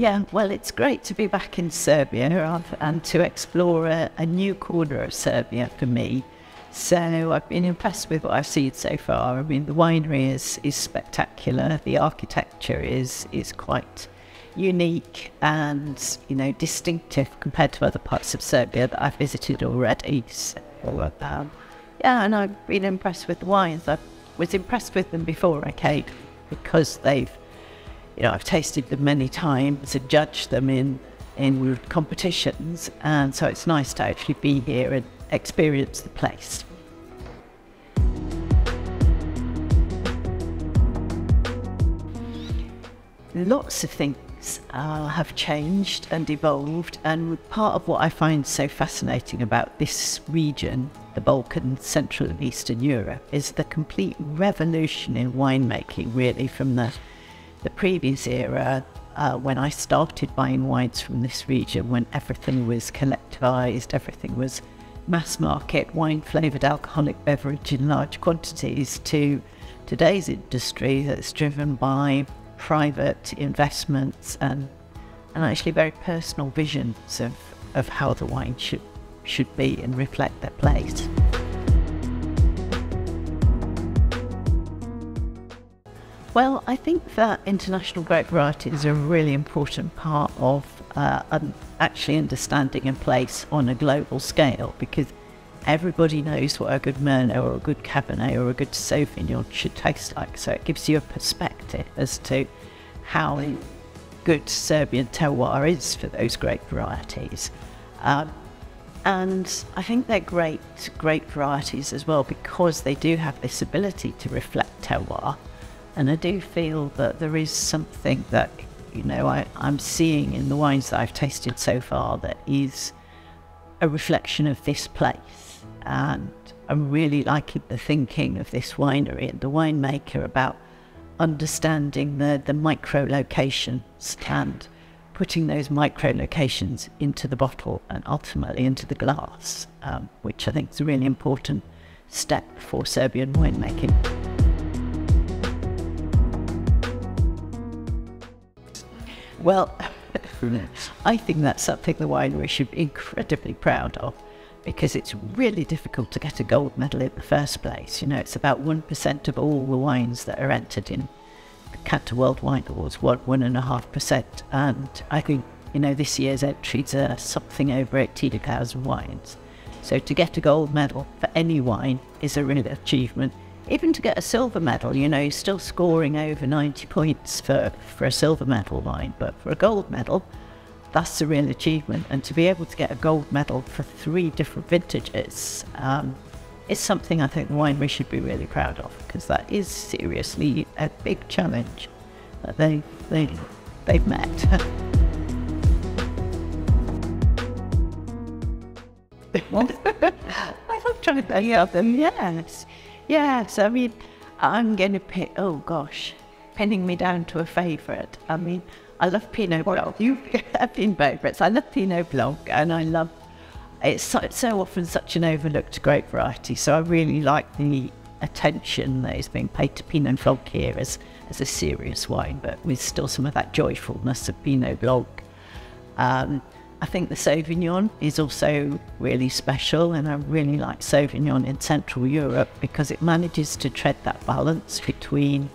Yeah, well, it's great to be back in Serbia and to explore a new corner of Serbia for me. So I've been impressed with what I've seen so far. I mean, the winery is spectacular. The architecture is quite unique and, you know, distinctive compared to other parts of Serbia that I've visited already. So, yeah, and I've been impressed with the wines. I was impressed with them before I came because I've tasted them many times and judged them in competitions, and so it's nice to actually be here and experience the place. Lots of things have changed and evolved, and part of what I find so fascinating about this region, the Balkans, Central and Eastern Europe, is the complete revolution in winemaking, really, from the previous era, when I started buying wines from this region, when everything was collectivised, everything was mass market, wine-flavoured alcoholic beverage in large quantities, to today's industry that's driven by private investments and actually very personal visions of how the wine should be and reflect their place. Well, I think that international grape varieties are a really important part of actually understanding a place on a global scale, because everybody knows what a good Merlot or a good Cabernet or a good Sauvignon should taste like. So it gives you a perspective as to how good Serbian terroir is for those grape varieties. And I think they're great varieties as well because they do have this ability to reflect terroir. And I do feel that there is something that, I'm seeing in the wines that I've tasted so far that is a reflection of this place. And I'm really liking the thinking of this winery and the winemaker about understanding the micro locations and putting those micro locations into the bottle and ultimately into the glass, which I think is a really important step for Serbian winemaking. Well, I think that's something the winery should be incredibly proud of, because it's really difficult to get a gold medal in the first place. It's about 1% of all the wines that are entered in the Cantor World Wine Awards, 1.5%. And I think, this year's entries are something over 18,000 wines. So to get a gold medal for any wine is a real achievement. Even to get a silver medal, you're still scoring over 90 points for a silver medal wine, but for a gold medal, that's a real achievement. And to be able to get a gold medal for 3 different vintages is something I think the winery should be really proud of, because that is seriously a big challenge that they've met. I love trying to think of them, yes. Yes, I mean, I'm going to pick, pinning me down to a favourite. I mean, I love Pinot Blanc. You have been favourites. I love Pinot Blanc, and I love, it's so often such an overlooked grape variety, so I really like the attention that is being paid to Pinot Blanc here as a serious wine, but with still some of that joyfulness of Pinot Blanc. I think the Sauvignon is also really special, and I really like Sauvignon in Central Europe because it manages to tread that balance between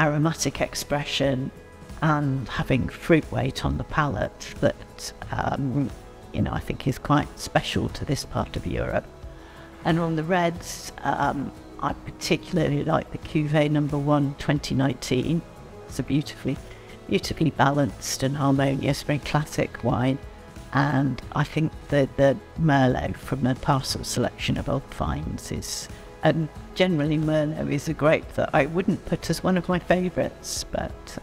aromatic expression and having fruit weight on the palate that, I think is quite special to this part of Europe. And on the reds, I particularly like the Cuvée No. 1 2019. It's a beautifully balanced and harmonious, very classic wine. And I think the Merlot from the parcel selection of Old Vines is, and generally Merlot is a grape that I wouldn't put as one of my favourites, but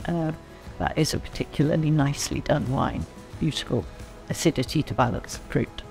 that is a particularly nicely done wine. Beautiful acidity to balance fruit.